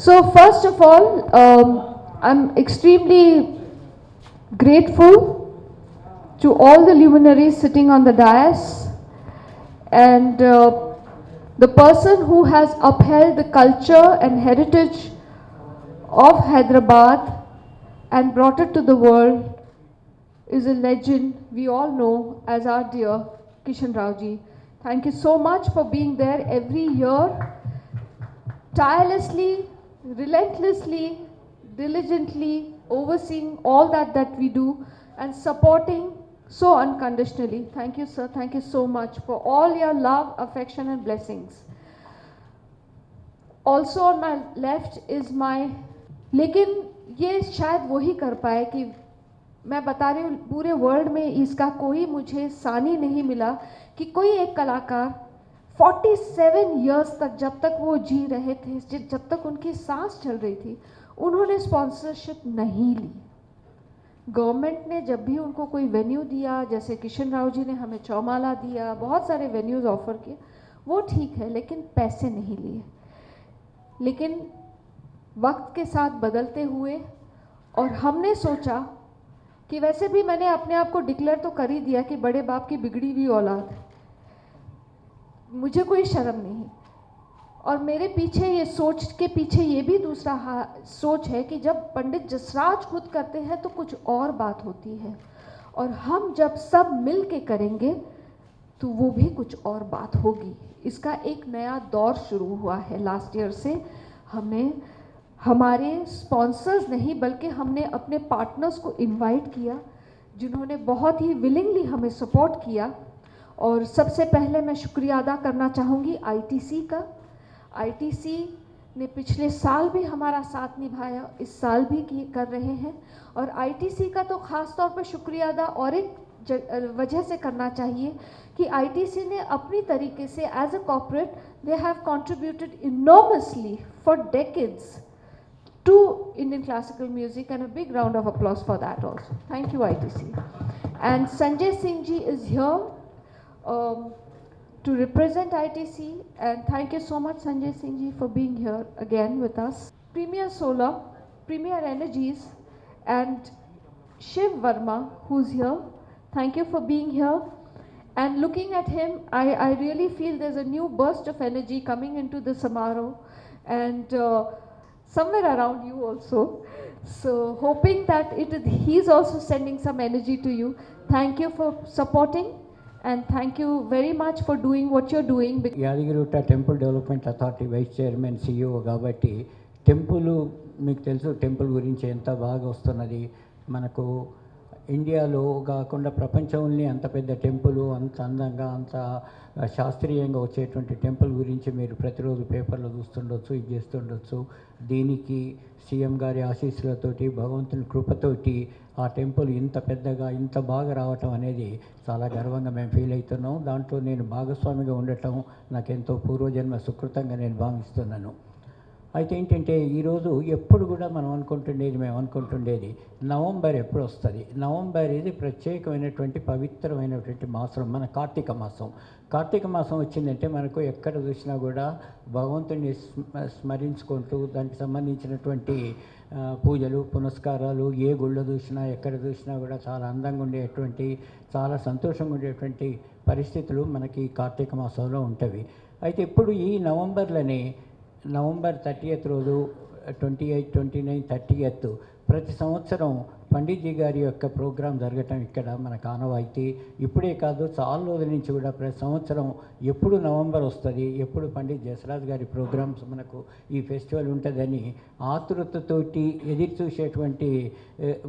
So first of all, I'm extremely grateful to all the luminaries sitting on the dais, and the person who has upheld the culture and heritage of Hyderabad and brought it to the world is a legend we all know as our dear Kishan Raoji. Thank you so much for being there every year, tirelessly, relentlessly, diligently overseeing all that we do and supporting so unconditionally. Thank you, sir. Thank you so much for all your love, affection, and blessings. Also on my left is my, लेकिन ये शायद वही कर पाए कि मैं बता रही हूँ पूरे वर्ल्ड में इसका कोई मुझे सानी नहीं मिला कि कोई एक कलाकार 47 इयर्स तक, जब तक वो जी रहे थे, जब तक उनकी सांस चल रही थी, उन्होंने स्पॉन्सरशिप नहीं ली. गवर्नमेंट ने जब भी उनको कोई वेन्यू दिया, जैसे किशन राव जी ने हमें चौमाला दिया, बहुत सारे वेन्यूज़ ऑफर किए, वो ठीक है, लेकिन पैसे नहीं लिए. लेकिन वक्त के साथ बदलते हुए और हमने सोचा कि वैसे भी मैंने अपने आप को डिक्लेयर तो कर ही दिया कि बड़े बाप की बिगड़ी हुई औलाद है, मुझे कोई शर्म नहीं. और मेरे पीछे ये सोच के पीछे ये भी दूसरा सोच है कि जब पंडित जसराज खुद करते हैं तो कुछ और बात होती है, और हम जब सब मिल के करेंगे तो वो भी कुछ और बात होगी. इसका एक नया दौर शुरू हुआ है लास्ट ईयर से. हमने हमारे स्पॉन्सर्स नहीं बल्कि हमने अपने पार्टनर्स को इनवाइट किया जिन्होंने बहुत ही विलिंगली हमें सपोर्ट किया. और सबसे पहले मैं शुक्रिया अदा करना चाहूँगी आईटीसी का. आईटीसी ने पिछले साल भी हमारा साथ निभाया, इस साल भी कर रहे हैं. और आईटीसी का तो ख़ास तौर पर शुक्रिया अदा और एक वजह से करना चाहिए कि आईटीसी ने अपनी तरीके से as a corporate they have contributed enormously for decades to Indian classical music, and a big round of applause for that also. Thank you, ITC. And Sanjay Singh ji is here to represent ITC, and thank you so much Sanjay Singh ji for being here again with us. Premier Solar, Premier Energies, and Shiv Verma, who's here. Thank you for being here. And looking at him, I really feel there's a new burst of energy coming into the Samaro, and somewhere around you also. So hoping that he's also sending some energy to you. Thank you for supporting, and thank you very much for doing what you're doing. Yadagirigutta temple development authority vice chairman CEO కాబట్టి temple మీకు తెలుసు, temple గురించి ఎంత బాగా వస్తున్నది. మనకు ఇండియాలో కాకుండా ప్రపంచంలోనే అంత పెద్ద టెంపుల్, అంత అందంగా, అంత శాస్త్రీయంగా వచ్చేటువంటి టెంపుల్ గురించి మీరు ప్రతిరోజు పేపర్లో చూస్తుండొచ్చు, ఇది చేస్తుండొచ్చు. దీనికి సీఎం గారి ఆశీస్సులతోటి, భగవంతుని కృపతోటి ఆ టెంపుల్ ఇంత పెద్దగా ఇంత బాగా రావటం అనేది చాలా గర్వంగా మేము ఫీల్ అవుతున్నాం. దాంట్లో నేను భాగస్వామిగా ఉండటం నాకెంతో పూర్వజన్మ సుకృతంగా నేను భావిస్తున్నాను. అయితే ఏంటంటే ఈరోజు ఎప్పుడు కూడా మేము అనుకుంటుండేది నవంబర్ ఎప్పుడు వస్తుంది. నవంబర్ ఇది ప్రత్యేకమైనటువంటి పవిత్రమైనటువంటి మాసం, మన కార్తీక మాసం. కార్తీక మాసం వచ్చిందంటే మనకు ఎక్కడ చూసినా కూడా భగవంతుని స్మరించుకుంటూ దానికి సంబంధించినటువంటి పూజలు పునస్కారాలు, ఏ గుళ్ళో చూసినా ఎక్కడ చూసినా కూడా చాలా అందంగా ఉండేటువంటి, చాలా సంతోషంగా ఉండేటువంటి పరిస్థితులు మనకి కార్తీక మాసంలో ఉంటవి. అయితే ఇప్పుడు ఈ నవంబర్ 30th రోజు 28, 29, 30th ప్రతి సంవత్సరం పండిట్జీ గారి యొక్క ప్రోగ్రాం జరగటం ఇక్కడ మనకు ఆనవాయితీ. ఇప్పుడే కాదు, చాలా రోజుల నుంచి కూడా ప్రతి సంవత్సరం ఎప్పుడు నవంబర్ వస్తుంది, ఎప్పుడు పండిట్ జసరాజ్ గారి ప్రోగ్రామ్స్ మనకు ఈ ఫెస్టివల్ ఉంటుందని ఆతృతతోటి ఎదురు చూసేటువంటి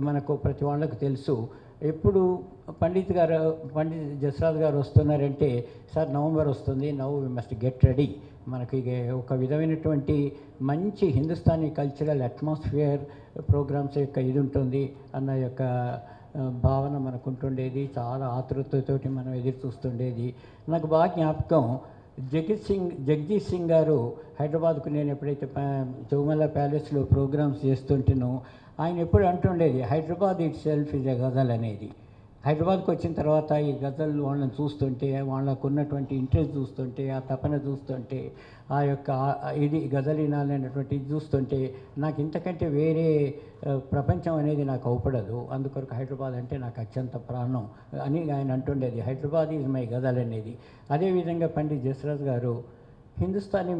మనకు ప్రతి వాళ్ళకు తెలుసు. ఎప్పుడు పండిత్ జసరాజ్ గారు వస్తున్నారంటే, సార్ నవంబర్ వస్తుంది, now we must get ready, మనకి ఒక విధమైనటువంటి మంచి హిందుస్థానీ కల్చరల్ అట్మాస్ఫియర్ ప్రోగ్రామ్స్ యొక్క ఇది ఉంటుంది అన్న యొక్క భావన మనకు ఉంటుండేది. చాలా ఆతృతతోటి మనం ఎదురు చూస్తుండేది. నాకు బాగా జ్ఞాపకం, జగదీష్ సింగ్ గారు హైదరాబాద్కు నేను ఎప్పుడైతే చౌమలా ప్యాలెస్లో ప్రోగ్రామ్స్ చేస్తుంటేనో ఆయన ఎప్పుడు అంటుండేది, Hyderabad itself is a ghazal అనేది. హైదరాబాద్కి వచ్చిన తర్వాత ఈ గజల్ వాళ్ళని చూస్తుంటే, వాళ్ళకు ఉన్నటువంటి ఇంట్రెస్ట్ చూస్తుంటే, ఆ తపన చూస్తుంటే, ఆ యొక్క ఇది గజల్ వినాలనేటువంటి ఇది చూస్తుంటే నాకు ఇంతకంటే వేరే ప్రపంచం అనేది నాకు అవపడదు. అందుకొరకు హైదరాబాద్ అంటే నాకు అత్యంత ప్రాణం అని ఆయన అంటుండేది. హైదరాబాద్ ఈజ్ మై గజల్ అనేది. అదేవిధంగా పండిత్ జస్రాజ్ గారు హిందుస్థానీ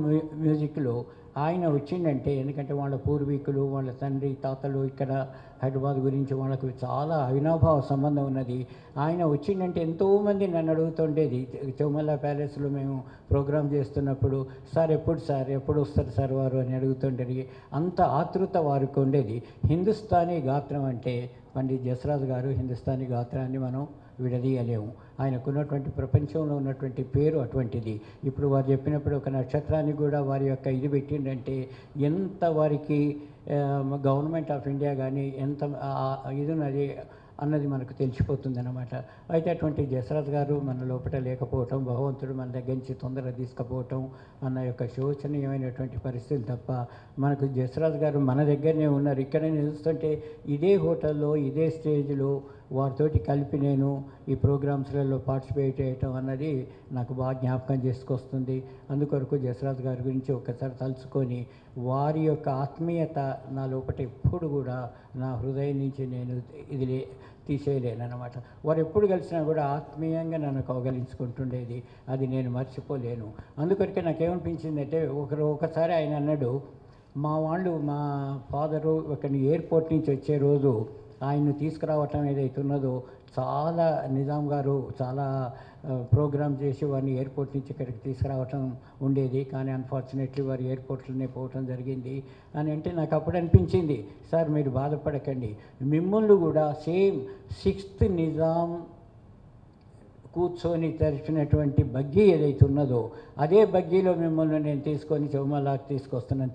మ్యూజిక్లో ఆయన వచ్చిందంటే, ఎందుకంటే వాళ్ళ పూర్వీకులు, వాళ్ళ తండ్రి తాతలు ఇక్కడ హైదరాబాద్ గురించి వాళ్ళకు చాలా అవినాభావ సంబంధం ఉన్నది. ఆయన వచ్చిందంటే ఎంతోమంది నన్ను అడుగుతుండేది. తిరుమల ప్యాలెస్లో మేము ప్రోగ్రామ్ చేస్తున్నప్పుడు, సార్ ఎప్పుడు వస్తారు సార్ వారు అని అడుగుతుండేది. అంత ఆతృత వారికి ఉండేది. హిందుస్థానీ గాత్రం అంటే పండిత్ జస్రాజ్ గారు హిందుస్థానీ గాత్రాన్ని మనం విడదీయలేము. ఆయనకున్నటువంటి ప్రపంచంలో ఉన్నటువంటి పేరు అటువంటిది. ఇప్పుడు వారు చెప్పినప్పుడు ఒక నక్షత్రాన్ని కూడా వారి యొక్క ఇది పెట్టిందంటే ఎంత వారికి గవర్నమెంట్ ఆఫ్ ఇండియా కానీ ఎంత ఇది ఉన్నది అన్నది మనకు తెలిసిపోతుంది అన్నమాట. అయితే అటువంటి జస్రాజ్ గారు మన లోపల లేకపోవటం, భగవంతుడు మన దగ్గర నుంచి తొందరగా తీసుకుపోవటం అన్న యొక్క శోచనీయమైనటువంటి పరిస్థితులు తప్ప మనకు జస్రాజ్ గారు మన దగ్గరనే ఉన్నారు. ఇక్కడ చూస్తుంటే ఇదే హోటల్లో ఇదే స్టేజ్లో వారితోటి కలిపి నేను ఈ ప్రోగ్రామ్స్లలో పార్టిసిపేట్ చేయటం అన్నది నాకు బాగా జ్ఞాపకం చేసుకొస్తుంది. అందుకొరకు జస్రాజ్ గారి గురించి ఒక్కసారి తలుచుకొని వారి యొక్క ఆత్మీయత నా లోపల ఎప్పుడు కూడా నా హృదయం నుంచి నేను ఇది తీసేయలేనమాట. వారు ఎప్పుడు కలిసినా కూడా ఆత్మీయంగా నన్ను కౌగలించుకుంటుండేది. అది నేను మర్చిపోలేను. అందుకొరకే నాకేమనిపించిందంటే ఒకసారి ఆయన అన్నాడు, మా ఫాదరు ఒక ఎయిర్పోర్ట్ నుంచి వచ్చే రోజు ఆయన్ను తీసుకురావటం ఏదైతే ఉన్నదో చాలా నిజాం గారు చాలా ప్రోగ్రామ్ చేసి వారిని ఎయిర్పోర్ట్ నుంచి ఇక్కడికి తీసుకురావటం ఉండేది. కానీ అన్ఫార్చునేట్లీ వారి ఎయిర్పోర్ట్లోనే పోవటం జరిగింది అని అంటే నాకు అప్పుడు అనిపించింది, సార్ మీరు బాధపడకండి, మిమ్మల్ని కూడా సేమ్ 6th నిజాం కూర్చొని తెరిచినటువంటి బగ్గీ ఏదైతే ఉన్నదో అదే బగ్గీలో మిమ్మల్ని నేను తీసుకొని చౌమలాకి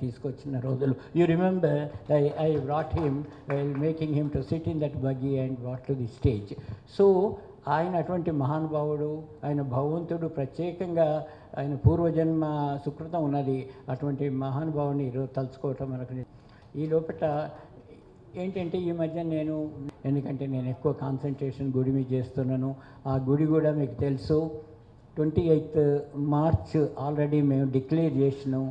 తీసుకొచ్చిన రోజులు. You remember I brought him making him to SIT in that buggy and brought to the stage. So ఆయన అటువంటి మహానుభావుడు, ఆయన భగవంతుడు ప్రత్యేకంగా ఆయన పూర్వజన్మ సుకృతం ఉన్నది. అటువంటి మహానుభావుని ఈరోజు తలుచుకోవటం మనకు ఈ లోపల ఏంటంటే ఈ మధ్య ఎందుకంటే నేను ఎక్కువ కాన్సన్ట్రేషన్ గుడి మీద చేస్తున్నాను. ఆ గుడి కూడా మీకు తెలుసు 28th మార్చ్ ఆల్రెడీ మేము డిక్లేర్ చేసినాం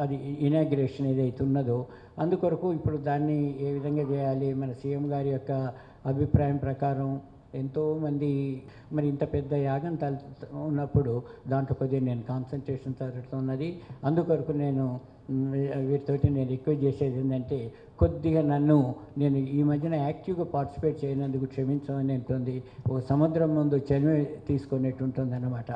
అది ఇనాగ్రేషన్ ఏదైతే ఉన్నదో. అందుకొరకు ఇప్పుడు దాన్ని ఏ విధంగా చేయాలి, మన సీఎం గారి యొక్క అభిప్రాయం ప్రకారం ఎంతోమంది మరి ఇంత పెద్ద యాగం ఉన్నప్పుడు దాంట్లో కొద్దిగా నేను కాన్సన్ట్రేషన్ జరుగుతున్నది. అందుకొరకు వీరితోటి నేను రిక్వెస్ట్ చేసేది ఏంటంటే కొద్దిగా నేను ఈ మధ్యన యాక్టివ్గా పార్టిసిపేట్ చేయనందుకు క్షమించమని ఉంటుంది. ఒక సముద్రం ముందు చనివి తీసుకునేట్టు ఉంటుంది అన్నమాట.